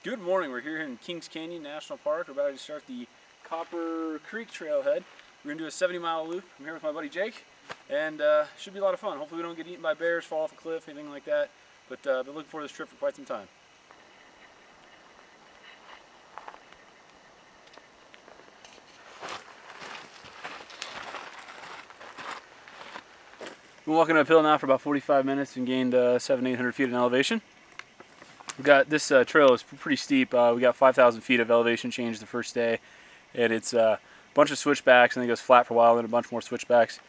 Good morning. We're here in Kings Canyon National Park. We're about to start the Copper Creek Trailhead. We're going to do a 70-mile loop. I'm here with my buddy Jake, and should be a lot of fun. Hopefully we don't get eaten by bears, fall off a cliff, anything like that. But been looking forward to this trip for quite some time. Been walking uphill now for about 45 minutes and gained 700-800 feet in elevation. We got this trail is pretty steep. We got 5,000 feet of elevation change the first day, and it's a bunch of switchbacks, and then it goes flat for a while, and then a bunch more switchbacks.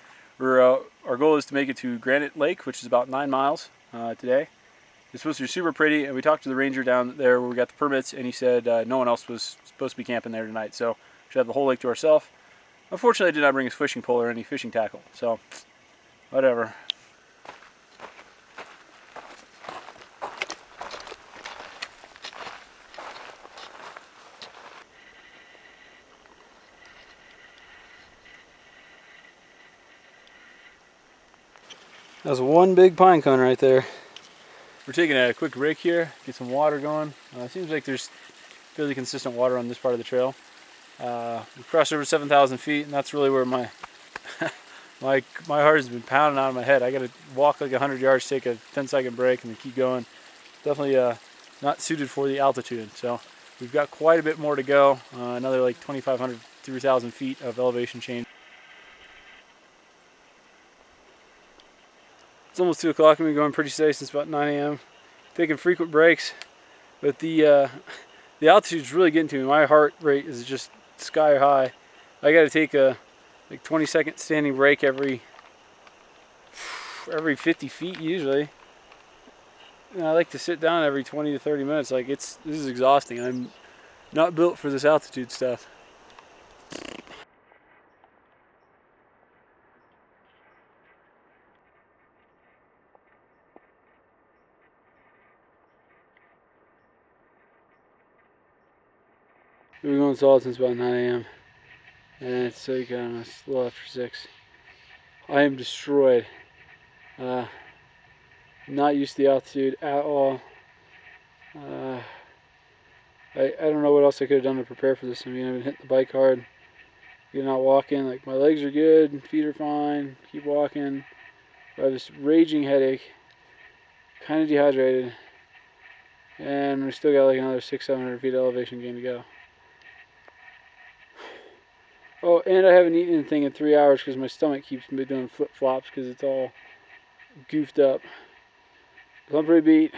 Our goal is to make it to Granite Lake, which is about 9 miles today. It's supposed to be super pretty, and we talked to the ranger down there where we got the permits, and he said no one else was supposed to be camping there tonight, so we should have the whole lake to ourselves. Unfortunately, I did not bring a fishing pole or any fishing tackle, so whatever. That's one big pine cone right there. We're taking a quick break here, get some water going. It seems like there's fairly consistent water on this part of the trail. We crossed over 7,000 feet, and that's really where my my heart has been pounding out of my head. I got to walk like 100 yards, take a 10-second break, and then keep going. Definitely not suited for the altitude. So we've got quite a bit more to go. Another like 2,500, 3,000 feet of elevation change. It's almost 2 o'clock and we've been going pretty steady since about 9 a.m. Taking frequent breaks, but the altitude's really getting to me. My heart rate is just sky high. I got to take a like 20-second standing break every 50 feet usually. And I like to sit down every 20 to 30 minutes. Like this is exhausting. I'm not built for this altitude stuff. We've been going solid since about 9 a.m. and it's like, I don't know, it's a little after 6. I am destroyed. Not used to the altitude at all. I don't know what else I could have done to prepare for this. I mean, I've been hitting the bike hard, getting out walking. Like, my legs are good, feet are fine, keep walking. I have this raging headache, kind of dehydrated, and we still got like another 600-700 feet elevation gain to go. Oh, and I haven't eaten anything in 3 hours because my stomach keeps me doing flip-flops because it's all goofed up. So I'm pretty beat.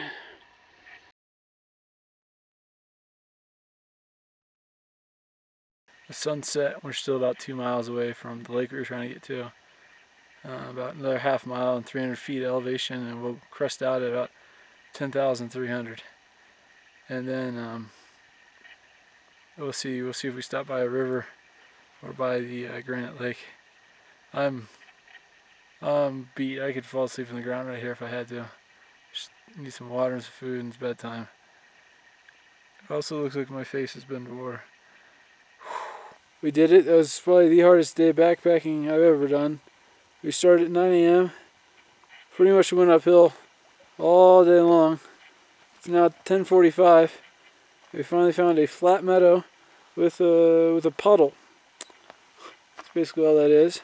The sunset, we're still about 2 miles away from the lake we were trying to get to. About another half mile and 300 feet elevation, and we'll crest out at about 10,300. And then we'll see if we stop by a river or by the Granite Lake. I'm beat. I could fall asleep on the ground right here if I had to. Just need some water and some food, and it's bedtime. It also looks like my face has been to war. We did it. That was probably the hardest day of backpacking I've ever done. We started at 9 a.m. Pretty much went uphill all day long. It's now 10:45. We finally found a flat meadow with a puddle. That's basically all that is.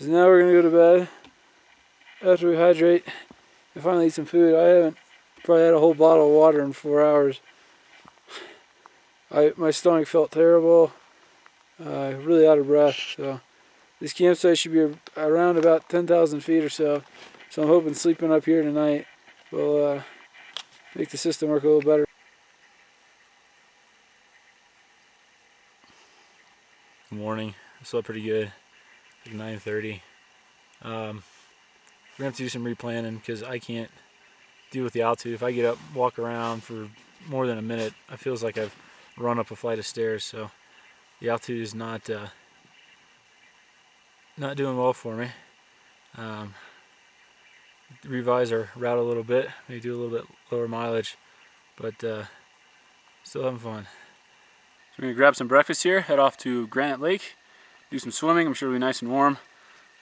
So now we're gonna go to bed after we hydrate and finally eat some food. I haven't probably had a whole bottle of water in 4 hours. My stomach felt terrible, really out of breath. So this campsite should be around about 10,000 feet or so. So I'm hoping sleeping up here tonight will make the system work a little better. Good morning. I slept pretty good, like 9:30. We're gonna have to do some replanning because I can't deal with the altitude. If I get up, walk around for more than a minute, it feels like I've run up a flight of stairs. So the altitude is not doing well for me. Revise our route a little bit, maybe do a little bit lower mileage, but still having fun. So we're gonna grab some breakfast here, head off to Granite Lake, do some swimming. I'm sure it'll be nice and warm.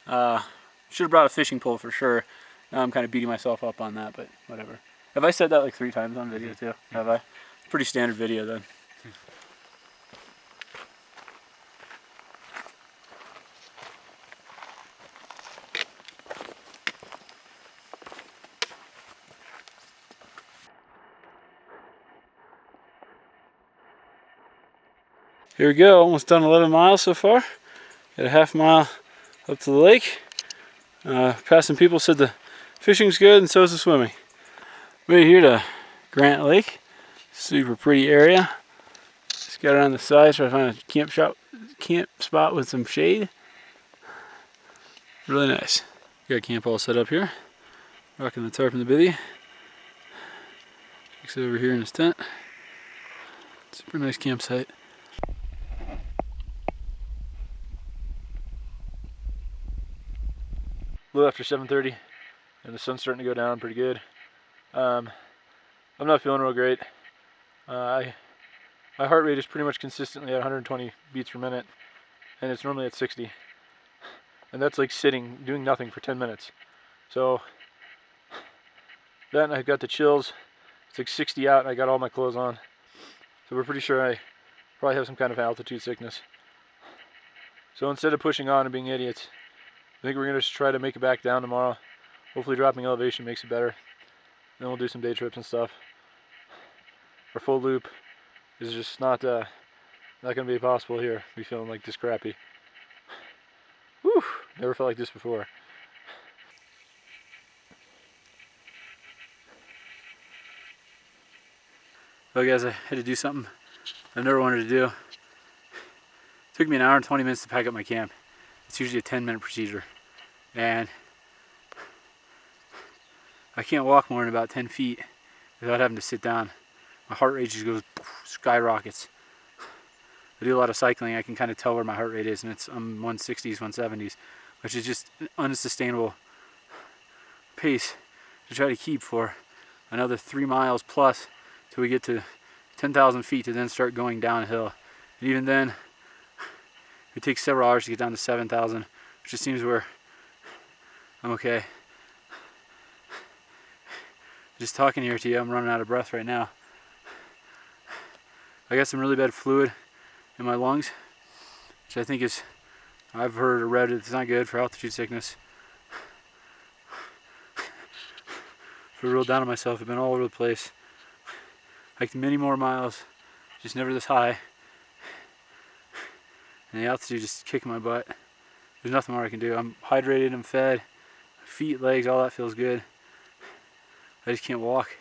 Should have brought a fishing pole for sure. Now I'm kind of beating myself up on that, but whatever. Have I said that like 3 times on video too? Have I? Pretty standard video then. Here we go, almost done 11 miles so far. Got a half mile up to the lake. Passing people said the fishing's good and so is the swimming. We're here to Granite Lake. Super pretty area. Just got around the side, try to find a camp spot with some shade. Really nice. Got camp all set up here. Rocking the tarp and the bivvy. Jake's over here in his tent. Super nice campsite. A little after 7:30 and the sun's starting to go down pretty good. I'm not feeling real great. My heart rate is pretty much consistently at 120 beats per minute, and it's normally at 60. And that's like sitting, doing nothing for 10 minutes. So then I got the chills. It's like 60 out and I got all my clothes on. So we're pretty sure I probably have some kind of altitude sickness. So instead of pushing on and being idiots, I think we're gonna just try to make it back down tomorrow. Hopefully dropping elevation makes it better. Then we'll do some day trips and stuff. Our full loop is just not gonna be possible here. Be feeling like this crappy. Whew, never felt like this before. Well guys, I had to do something I've never wanted to do. It took me an hour and 20 minutes to pack up my camp. It's usually a 10-minute procedure. And I can't walk more than about 10 feet without having to sit down. My heart rate just goes skyrockets. I do a lot of cycling. I can kind of tell where my heart rate is, and I'm 160s, 170s, which is just an unsustainable pace to try to keep for another 3 miles plus till we get to 10,000 feet to then start going downhill. And even then, it takes several hours to get down to 7,000, which just seems where I'm okay. Just talking here to you, I'm running out of breath right now. I got some really bad fluid in my lungs, which I think is, I've heard or read it's not good for altitude sickness. I feel real down on myself. I've been all over the place. Hiked many more miles, just never this high. And the altitude just kicking my butt. There's nothing more I can do. I'm hydrated, I'm fed. Feet, legs, all that feels good. I just can't walk.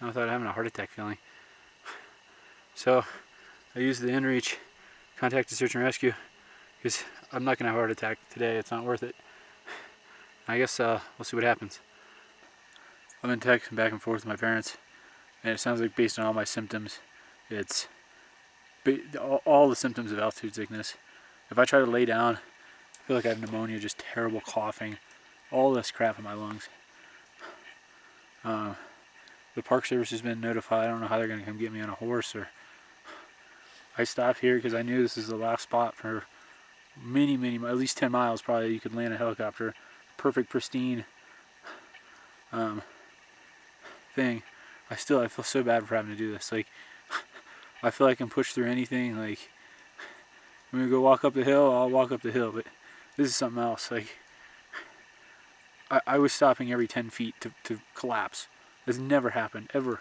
Not without having a heart attack feeling. So I used the inReach, contacted search and rescue, because I'm not going to have a heart attack today. It's not worth it. I guess we'll see what happens. I've been texting back and forth with my parents, and it sounds like based on all my symptoms, it's all the symptoms of altitude sickness. If I try to lay down, I feel like I have pneumonia, just terrible coughing, all this crap in my lungs. The Park Service has been notified. I don't know how they're going to come get me on a horse. Or I stopped here because I knew this is the last spot for many, at least 10 miles probably. You could land a helicopter. Perfect, pristine thing. I feel so bad for having to do this. Like, I feel like I can push through anything. Like, when we go walk up the hill, I'll walk up the hill. But this is something else. Like, I was stopping every 10 feet to collapse. This never happened, ever.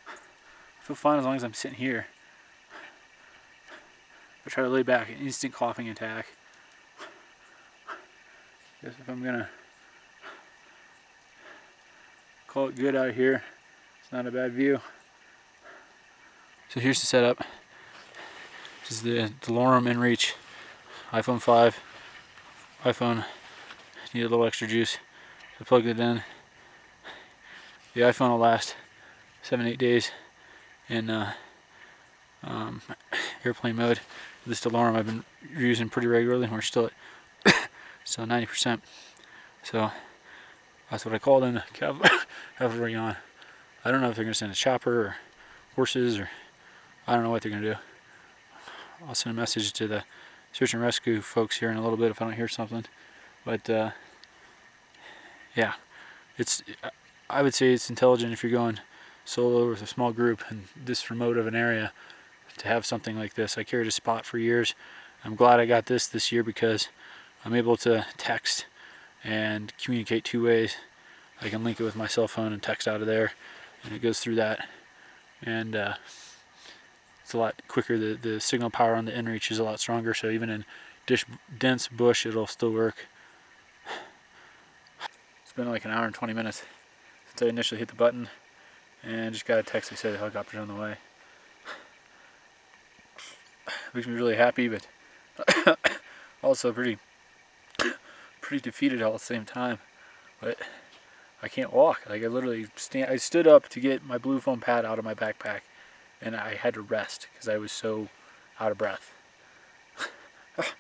I feel fine as long as I'm sitting here. I try to lay back, an instant coughing attack. Guess if I'm gonna call it good out here, it's not a bad view. So here's the setup. This is the DeLorme inReach iPhone 5. iPhone need a little extra juice. I plugged it in. The iPhone will last 7-8 days in airplane mode. This DeLorme I've been using pretty regularly, and we're still at 90%. So that's what I called in the cavalry on. I don't know if they're going to send a chopper or horses, or I don't know what they're going to do. I'll send a message to the search and rescue folks here in a little bit if I don't hear something. But yeah, I would say it's intelligent if you're going solo with a small group in this remote of an area to have something like this. I carried a Spot for years. I'm glad I got this year because I'm able to text and communicate 2 ways. I can link it with my cell phone and text out of there, and it goes through that, and it's a lot quicker. The signal power on the inReach is a lot stronger, so even in dense bush it'll still work. It's been like an hour and 20 minutes since I initially hit the button, and just got a text that said the helicopter's on the way. Makes me really happy, but also pretty defeated all at the same time. But I can't walk. Like, I stood up to get my blue foam pad out of my backpack, and I had to rest because I was so out of breath. It's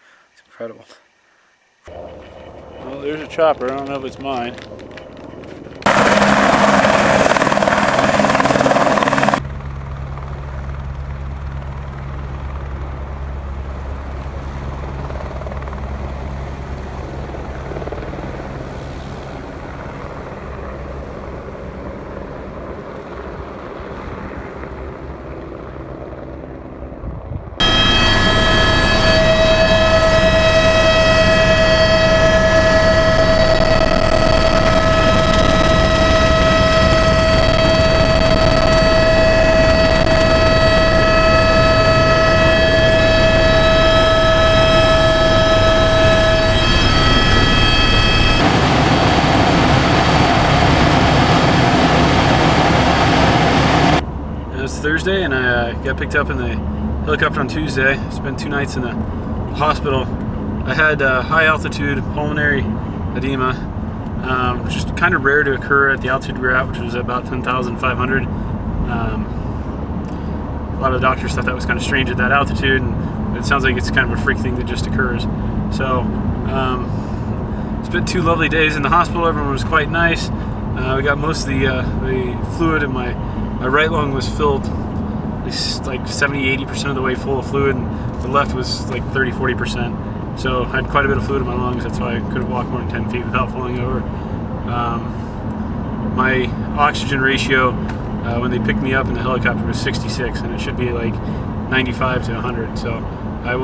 incredible. Well, there's a chopper. I don't know if it's mine. It's Thursday, and I got picked up in the helicopter on Tuesday. Spent 2 nights in the hospital. I had high altitude pulmonary edema, which is kind of rare to occur at the altitude we were at, which was about 10,500. A lot of doctors thought that was kind of strange at that altitude, and it sounds like it's kind of a freak thing that just occurs. So spent 2 lovely days in the hospital. Everyone was quite nice. We got most of the fluid in my right lung was filled at least like 70-80% of the way full of fluid, and the left was like 30-40%. So I had quite a bit of fluid in my lungs. That's why I couldn't walk more than 10 feet without falling over. My oxygen ratio when they picked me up in the helicopter was 66, and it should be like 95 to 100. So I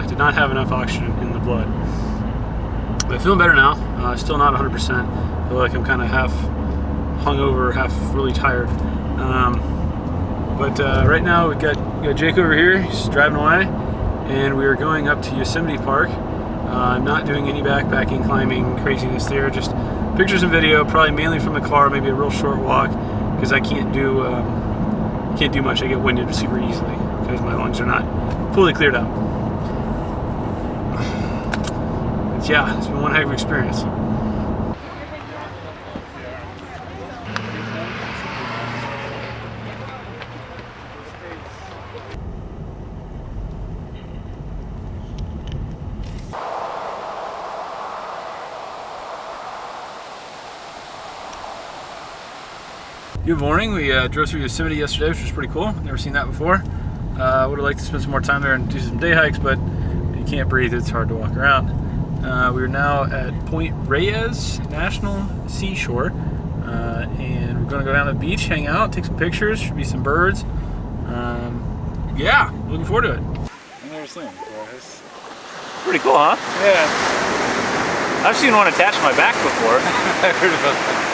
did not have enough oxygen in the blood. But feeling better now. Still not 100%. Feel like I'm kind of half hungover, half really tired. But right now we got Jake over here. He's driving away, and we are going up to Yosemite Park. I'm not doing any backpacking, climbing craziness there. Just pictures and video, probably mainly from the car. Maybe a real short walk, because I can't do much. I get winded super easily because my lungs are not fully cleared up. But yeah, it's been one heck of an experience. Good morning. We drove through Yosemite yesterday, which was pretty cool. Never seen that before. Would have liked to spend some more time there and do some day hikes, but you can't breathe. It's hard to walk around. We are now at Point Reyes National Seashore, and we're going to go down to the beach, hang out, take some pictures. Should be some birds. Yeah, looking forward to it. I've never seen it before. It's Pretty cool, huh? Yeah. I've seen one attached to my back before. I heard about that.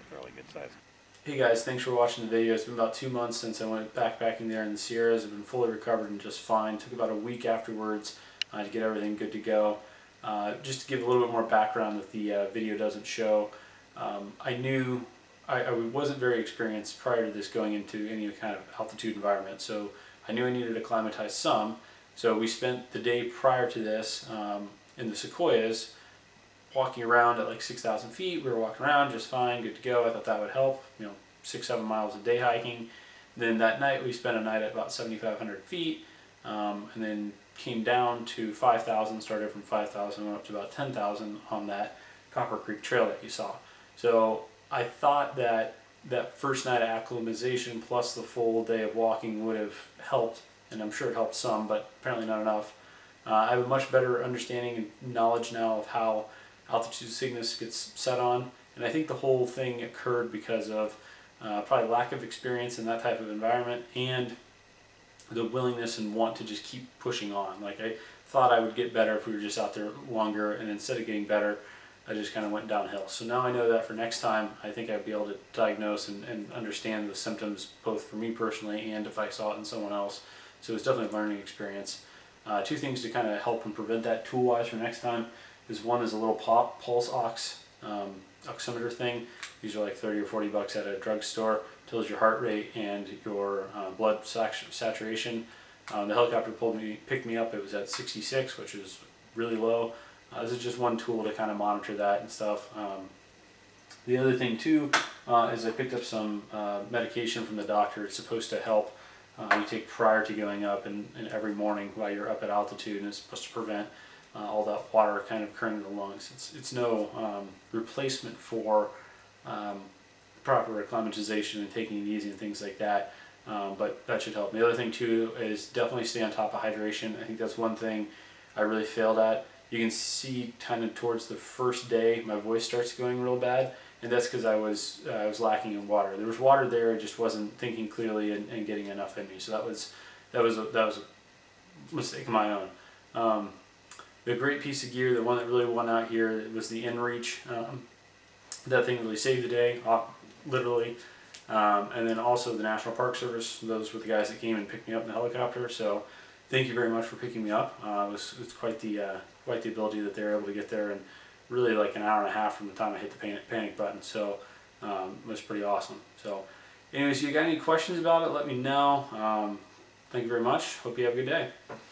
Fairly good size. Hey guys, thanks for watching the video. It's been about 2 months since I went backpacking there in the Sierras. I've been fully recovered and just fine. Took about a week afterwards to get everything good to go. Just to give a little bit more background that the video doesn't show, I knew I wasn't very experienced prior to this going into any kind of altitude environment, so I knew I needed to acclimatize some. So we spent the day prior to this in the sequoias, walking around at like 6,000 feet. We were walking around just fine, good to go. I thought that would help, 6-7 miles a day hiking. Then that night we spent a night at about 7,500 feet, and then came down to 5,000, started from 5,000, went up to about 10,000 on that Copper Creek Trail that you saw. So I thought that that first night of acclimatization plus the full day of walking would have helped, and I'm sure it helped some, but apparently not enough. I have a much better understanding and knowledge now of how altitude sickness gets set on, and I think the whole thing occurred because of probably lack of experience in that type of environment and the willingness and want to just keep pushing on. Like I thought I would get better if we were just out there longer, and instead of getting better, I just kind of went downhill. So now I know that for next time, I think I'd be able to diagnose and understand the symptoms both for me personally and if I saw it in someone else. So it's definitely a learning experience. Two things to kind of help and prevent that tool-wise for next time is one is a little pulse oximeter thing. These are like 30 or 40 bucks at a drugstore. Tells your heart rate and your blood saturation. The helicopter picked me up. It was at 66, which is really low. This is just one tool to kind of monitor that and stuff. The other thing too is I picked up some medication from the doctor. It's supposed to help you take prior to going up and every morning while you're up at altitude, and it's supposed to prevent all that water kind of occurring in the lungs. It's no replacement for proper acclimatization and taking it easy and things like that, but that should help. The other thing too is definitely stay on top of hydration. I think that's one thing I really failed at. You can see kind of towards the first day my voice starts going real bad, and that's because I was lacking in water. There was water there, I just wasn't thinking clearly and getting enough in me. So that was a mistake of my own. The great piece of gear, the one that really won out here, was the inReach. That thing really saved the day, literally. And then also the National Park Service. Those were the guys that came and picked me up in the helicopter. So thank you very much for picking me up. It's quite the ability that they were able to get there in really like an hour and a half from the time I hit the panic button. So it was pretty awesome. So anyways, you got any questions about it, let me know. Thank you very much. Hope you have a good day.